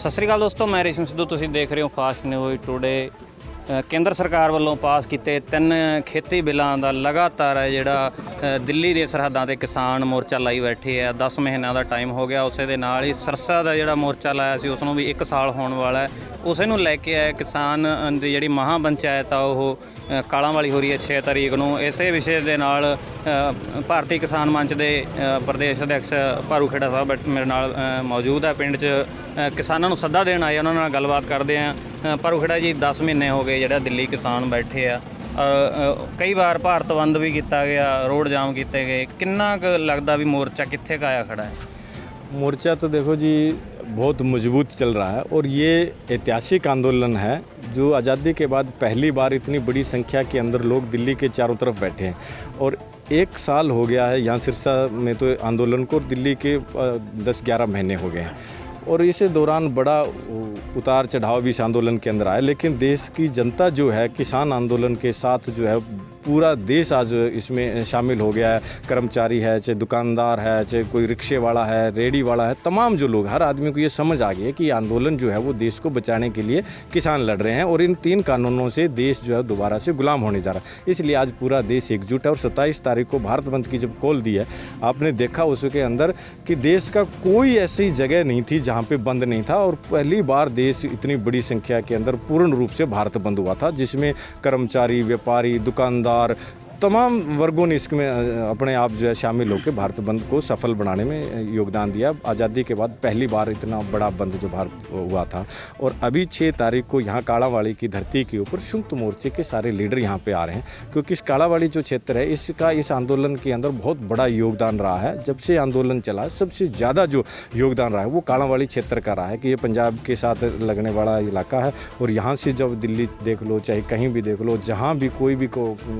सत श्री अकाल दोस्तों, मैं रेशम सिद्धू। तुसीं देख रहे हो फास्ट न्यूज़ टुडे। केंद्र सरकार वालों पास किए 3 खेती बिलों का लगातार है जिहड़ा दिल्ली के सरहदां ते किसान मोर्चा लाई बैठे है। 10 महीनों का टाइम हो गया। उस दे नाल ही सरसा का जिहड़ा मोर्चा लाया सी उसनूं भी 1 साल होने वाला है। उस नूं लैके आए किसान दी जिहड़ी महापंचायत आ वो कालांवाली हो रही है 6 तारीख को। इस विषय के नाल भारतीय किसान मंच के प्रदेश अध्यक्ष भारू खेड़ा साहब मेरे नाल मौजूद है। पिंड च किसानों को सद्दा देण आए, उन्होंने गलबात करते हैं। भारू खेड़ा जी, 10 महीने हो गए जिहड़ा दिल्ली किसान बैठे आ। कई बार भारत बंद भी किया गया, रोड जाम किए गए। किन्ना क लगदा भी मोर्चा कित्थे क आया खड़ा है? मोर्चा तो देखो जी बहुत मजबूत चल रहा है और ये ऐतिहासिक आंदोलन है जो आज़ादी के बाद पहली बार इतनी बड़ी संख्या के अंदर लोग दिल्ली के चारों तरफ बैठे हैं। और 1 साल हो गया है यहाँ सिरसा में तो आंदोलन को, दिल्ली के 10-11 महीने हो गए हैं। और इस दौरान बड़ा उतार चढ़ाव भी इस आंदोलन के अंदर आया, लेकिन देश की जनता जो है किसान आंदोलन के साथ जो है पूरा देश आज इसमें शामिल हो गया है। कर्मचारी है, चाहे दुकानदार है, चाहे कोई रिक्शे वाला है, रेडी वाला है, तमाम जो लोग, हर आदमी को ये समझ आ गया है कि ये आंदोलन जो है वो देश को बचाने के लिए किसान लड़ रहे हैं और इन 3 कानूनों से देश जो है दोबारा से गुलाम होने जा रहा है। इसलिए आज पूरा देश एकजुट है। और 27 तारीख को भारत बंद की जब कॉल दी है, आपने देखा उसके अंदर कि देश का कोई ऐसी जगह नहीं थी जहाँ पर बंद नहीं था। और पहली बार देश इतनी बड़ी संख्या के अंदर पूर्ण रूप से भारत बंद हुआ था, जिसमें कर्मचारी, व्यापारी, दुकानदार, तमाम वर्गों ने इसमें अपने आप जो है शामिल होकर भारत बंद को सफल बनाने में योगदान दिया। आज़ादी के बाद पहली बार इतना बड़ा बंद जो भारत हुआ था। और अभी 6 तारीख को यहाँ कालांवाली की धरती के ऊपर संयुक्त मोर्चे के सारे लीडर यहाँ पे आ रहे हैं, क्योंकि इस कालांवाली जो क्षेत्र है इसका इस आंदोलन के अंदर बहुत बड़ा योगदान रहा है। जब से आंदोलन चला सबसे ज़्यादा जो योगदान रहा है वो कालांवाली क्षेत्र का रहा है कि ये पंजाब के साथ लगने वाला इलाका है। और यहाँ से जब दिल्ली देख लो, चाहे कहीं भी देख लो, जहाँ भी कोई भी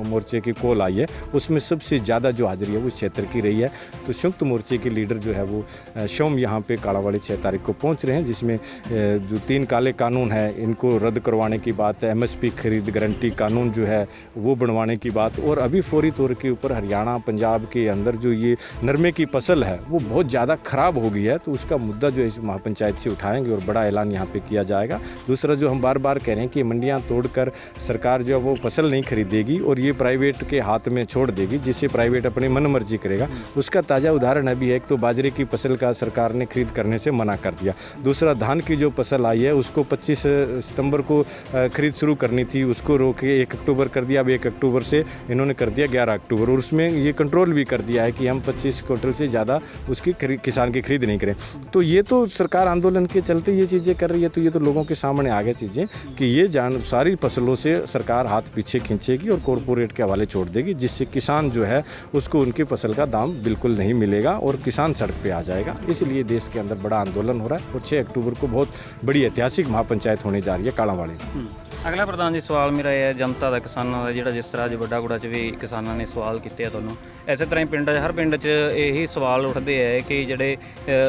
मोर्चे की कॉल आई है उसमें सबसे ज़्यादा जो हाजिरी है वो इस क्षेत्र की रही है। तो संयुक्त मोर्चे के लीडर जो है वो शोम यहाँ पे कालांवाली 6 तारीख को पहुँच रहे हैं, जिसमें जो 3 काले कानून है इनको रद्द करवाने की बात है, MSP खरीद गारंटी कानून जो है वो बनवाने की बात। और अभी फौरी तौर के ऊपर हरियाणा, पंजाब के अंदर जो ये नरमे की फसल है वो बहुत ज़्यादा ख़राब हो गई है, तो उसका मुद्दा जो है इस महापंचायत से उठाएंगे और बड़ा ऐलान यहाँ पर किया जाएगा। दूसरा जो हम बार बार कह रहे हैं कि मंडियाँ तोड़कर सरकार जो है वो फसल नहीं खरीदेगी और ये प्राइवेट के हाथ में छोड़ देगी, जिससे प्राइवेट अपनी मनमर्जी करेगा। उसका ताज़ा उदाहरण अभी है, एक तो बाजरे की फसल का सरकार ने खरीद करने से मना कर दिया। दूसरा धान की जो फसल आई है उसको 25 सितंबर को खरीद शुरू करनी थी, उसको रोक के 1 अक्टूबर कर दिया। अब 1 अक्टूबर से इन्होंने कर दिया 11 अक्टूबर। और उसमें ये कंट्रोल भी कर दिया है कि हम 25 क्विंटल से ज़्यादा उसकी किसान की खरीद नहीं करें। तो ये तो सरकार आंदोलन के चलते ये चीज़ें कर रही है। तो ये तो लोगों के सामने आ गई चीज़ें कि ये सारी फसलों से सरकार हाथ पीछे खींचेगी और कॉरपोरेट के हवाले छोड़ देगी, जिससे किसान जो है उसको उनकी फसल का दाम बिल्कुल नहीं मिलेगा और किसान सड़क पे आ जाएगा। इसलिए देश के अंदर बड़ा आंदोलन हो रहा है। और 6 अक्टूबर को बहुत बड़ी ऐतिहासिक महापंचायत होने जा रही है कालांवाली में। अगला प्रधान जी सवाल मेरा है जनता का, किसानों का, जिहड़ा जिस तरह अज वड्डागुड़ा च भी किसानों ने सवाल किए तुहानूं, इस तरह ही पिंड हर पिंड च यही सवाल उठते हैं कि जिहड़े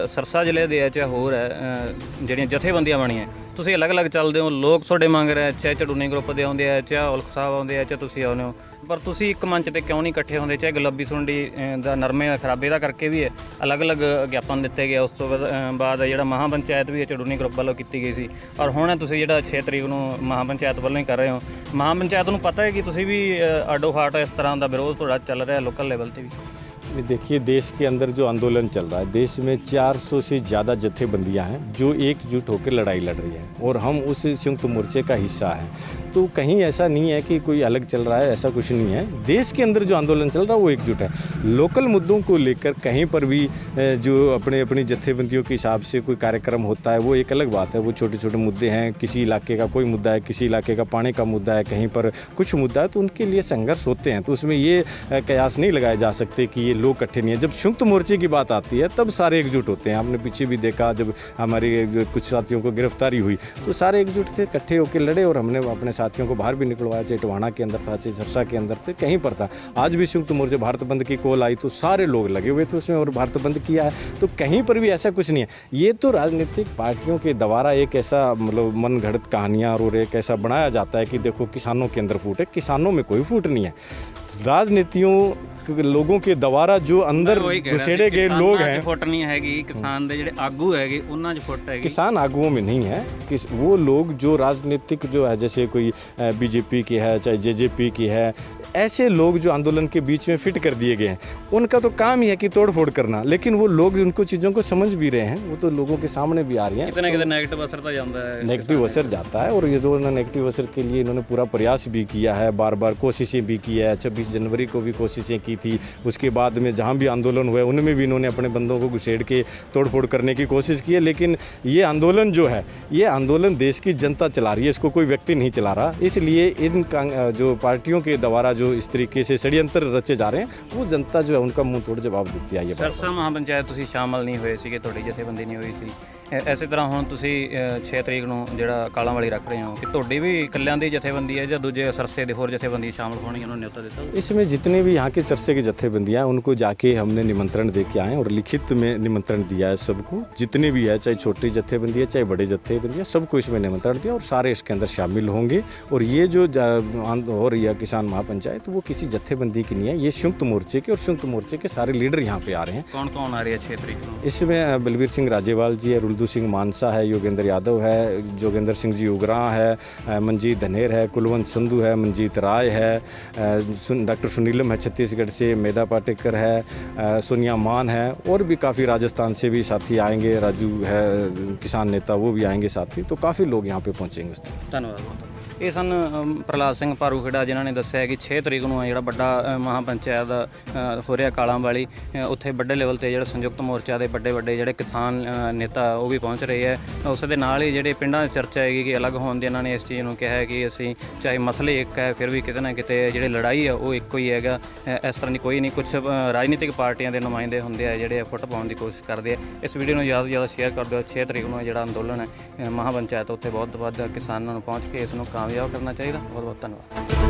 सरसा जिले के चाहे होर है जिहड़ियां जथेबंदियां बणियां, तुसीं अलग अलग चलदे हो, लोग तुहाडे मंग रहे, चाहे झडूनी ग्रुप दे आउंदे आ, चाहे औलख साहब आउंदे आ, चाहे तुसीं आउंदे हो, पर तुसीं एक मंच ते क्यों नहीं इकट्ठे होंदे? चाहे गुलाबी सुंडी दा नरमे खराबे दा करके भी है अलग अलग ज्ञापन दिते गए। उस तो बाद जिहड़ा महापंचायत भी झडूनी ग्रुप वालों की गई सी और हुण तुसीं जिहड़ा 6 तरीक नूं महापंचायत वालों ही कर रहे हो। महापंचायत नूं पता है कि तुसीं भी आडो फाट इस तरह का विरोध तुहाडा चल रहा है लोकल लेवल पर भी? देखिए, देश के अंदर जो आंदोलन चल रहा है, देश में 400 से ज़्यादा जथेबंदियां हैं जो एकजुट होकर लड़ाई लड़ रही हैं और हम उस संयुक्त मोर्चे का हिस्सा हैं। तो कहीं ऐसा नहीं है कि कोई अलग चल रहा है, ऐसा कुछ नहीं है। देश के अंदर जो आंदोलन चल रहा है वो एकजुट है। लोकल मुद्दों को लेकर कहीं पर भी जो अपनी जथेबंदियों के हिसाब से कोई कार्यक्रम होता है वो एक अलग बात है। वो छोटे छोटे मुद्दे हैं, किसी इलाके का कोई मुद्दा है, किसी इलाके का पानी का मुद्दा है, कहीं पर कुछ मुद्दा है, तो उनके लिए संघर्ष होते हैं। तो उसमें ये कयास नहीं लगाए जा सकते कि ये लोग इकट्ठे नहीं है। जब संयुक्त मोर्चे की बात आती है तब सारे एकजुट होते हैं। हमने पीछे भी देखा जब हमारे कुछ साथियों को गिरफ्तारी हुई तो सारे एकजुट थे, इकट्ठे होकर लड़े और हमने अपने साथियों को बाहर भी निकलवाया, चाहे टोहाना के अंदर था, चाहे सरसा के अंदर थे, कहीं पर था। आज भी संयुक्त मोर्चे भारत बंद की कॉल आई तो सारे लोग लगे हुए थे उसमें और भारत बंद किया है। तो कहीं पर भी ऐसा कुछ नहीं है। ये तो राजनीतिक पार्टियों के द्वारा एक ऐसा मतलब मन घड़त कहानियाँ और एक ऐसा बनाया जाता है कि देखो किसानों के अंदर फूट है। किसानों में कोई फूट नहीं है। राजनीतियों लोगों के द्वारा जो अंदर घुसेड़े गए लोग हैं, ਫੁੱਟ ਨਹੀਂ ਹੈਗੀ, ਕਿਸਾਨ ਦੇ ਜਿਹੜੇ ਆਗੂ ਹੈਗੇ ਉਹਨਾਂ 'ਚ ਫੁੱਟ ਹੈਗੀ। किसान आगुओं में नहीं है कि वो लोग जो राजनीतिक जो है, जैसे कोई बीजेपी की है चाहे जेजेपी की है, ऐसे लोग जो आंदोलन के बीच में फिट कर दिए गए हैं, उनका तो काम ही है कि तोड़ फोड़ करना, लेकिन वो लोग उनको चीज़ों को समझ भी रहे हैं, वो तो लोगों के सामने भी आ रही हैं। कितने कितने नेगेटिव असर तो जाता है, नेगेटिव असर जाता है, और ये जो नेगेटिव असर के लिए इन्होंने पूरा प्रयास भी किया है, बार बार कोशिशें भी की है। 26 जनवरी को भी कोशिशें की थी, उसके बाद में जहाँ भी आंदोलन हुए उनमें भी इन्होंने अपने बंदों को घुसेड़ के तोड़ फोड़ करने की कोशिश की है। लेकिन ये आंदोलन जो है, ये आंदोलन देश की जनता चला रही है, इसको कोई व्यक्ति नहीं चला रहा। इसलिए इन जो पार्टियों के द्वारा जो इस तरीके से षड्यंत्र रचे जा रहे हैं, वो जनता जो है उनका मुंह तोड़ जवाब देती आई है। सरसा ਮਹਾਪੰਚਾਇਤ ਤੁਸੀਂ ਸ਼ਾਮਲ ਨਹੀਂ ਹੋਏ ਸੀਗੇ, ਤੁਹਾਡੀ ਜਥੇਬੰਦੀ ਨਹੀਂ ਹੋਈ ਸੀ। ਐਸੇ ਤਰ੍ਹਾਂ ਹੁਣ ਤੁਸੀਂ 6 ਤਰੀਕ ਨੂੰ ਜਿਹੜਾ ਕਾਲਾਂ ਵਾਲੀ ਰੱਖ ਰਹੇ ਹੋ, ਕਿ ਤੁਹਾਡੀ ਵੀ ਇਕੱਲਿਆਂ ਦੀ ਜਥੇਬੰਦੀ ਹੈ ਜਾਂ ਦੂਜੇ ਸਰਸੇ ਦੇ ਹੋਰ ਜਥੇਬੰਦੀ ਸ਼ਾਮਲ ਹੋਣੀ, ਉਹਨਾਂ ਨੇ न्योता देता? इसमें जितने भी यहाँ के सरसे की जत्थेबंदियाँ हैं उनको जाके हमने निमंत्रण दे के आए हैं, और लिखित में निमंत्रण दिया है सबको, जितने भी है, चाहे छोटी जत्थेबंदी है चाहे बड़े जत्थेबंदी है, सबको इसमें निमंत्रण दिया, और सारे इसके अंदर शामिल होंगे। और ये जो हो रही है किसान महापंचायत, वो किसी जत्थेबंदी की नहीं है, ये संयुक्त मोर्चे के, और संयुक्त मोर्चे के सारे लीडर यहाँ पे आ रहे हैं। कौन कौन आ रही है 6 तरीक को? इसमें बलवीर सिंह राजेवाल जी है, रुलदू सिंह मानसा है, योगेंद्र यादव है, जोगेंद्र सिंह जी उगराह है, मंजीत धनेर है, कुलवंत संधू है, मंजीत राय है, डॉक्टर सुनीलम है छत्तीसगढ़ से, मेधा पाटेकर है, सोनिया मान है, और भी काफ़ी राजस्थान से भी साथी आएंगे, राजू है किसान नेता, वो भी आएंगे साथी। तो काफ़ी लोग यहाँ पे पहुँचेंगे इस तरह। ਧੰਨਵਾਦ। ਇਹ ਸਨ ਪ੍ਰਹਲਾਦ ਸਿੰਘ ਭਾਰੂਖੇੜਾ, ਜਿਨ੍ਹਾਂ ਨੇ ਦੱਸਿਆ ਕਿ 6 ਤਰੀਕ ਨੂੰ ਜਿਹੜਾ ਵੱਡਾ ਮਹਾਪੰਚਾਇਤ ਹੋ ਰਿਹਾ ਕਾਲਾਂ ਵਾਲੀ, ਉੱਥੇ ਵੱਡੇ ਲੈਵਲ ਤੇ ਜਿਹੜਾ ਸੰਯੁਕਤ ਮੋਰਚਾ ਦੇ ਵੱਡੇ ਵੱਡੇ ਜਿਹੜੇ ਕਿਸਾਨ ਨੇਤਾ ਉਹ ਵੀ ਪਹੁੰਚ ਰਹੇ ਹੈ। ਉਸ ਦੇ ਨਾਲ ਹੀ ਜਿਹੜੇ ਪਿੰਡਾਂ 'ਚ ਚਰਚਾ ਹੈਗੀ ਕਿ ਅਲੱਗ ਹੋਣ ਦੀ ਇਹਨਾਂ ਨੇ ਇਸ ਚੀਜ਼ ਨੂੰ ਕਿਹਾ ਹੈ ਕਿ ਅਸੀਂ ਚਾਹੇ ਮਸਲੇ ਇੱਕ ਹੈ, ਫਿਰ ਵੀ ਕਿਤੇ ਨਾ ਕਿਤੇ ਜਿਹੜੇ ਲੜਾਈ ਹੈ ਉਹ ਇੱਕੋ ਹੀ ਹੈਗਾ, ਇਸ ਤਰ੍ਹਾਂ ਦੀ ਕੋਈ ਨਹੀਂ। ਕੁਝ ਰਾਜਨੀਤਿਕ ਪਾਰਟੀਆਂ ਦੇ ਨੁਮਾਇੰਦੇ ਹੁੰਦੇ ਆ ਜਿਹੜੇ ਫੁੱਟ ਪਾਉਣ ਦੀ ਕੋਸ਼ਿਸ਼ ਕਰਦੇ ਆ। ਇਸ ਵੀਡੀਓ ਨੂੰ ਜ਼ਿਆਦਾ ਤੋਂ ਜ਼ਿਆਦਾ ਸ਼ੇਅਰ ਕਰ ਦਿਓ। 6 ਤਰੀਕ ਨੂੰ ਜਿਹੜਾ ਅੰਦੋਲਨ ਹੈ ਮਹਾਪੰਚਾਇਤ, ਉੱਥੇ ਬਹੁਤ ਵੱਧ ਕਿਸਾਨਾਂ ਨੂੰ ਪਹੁੰਚ ਕੇ ਇਸ ਨੂੰ ਕਾਮਯਾਬ ਕਰਨਾ ਚਾਹੀਦਾ। ਬਹੁਤ ਬਹੁਤ ਧੰਨਵਾਦ।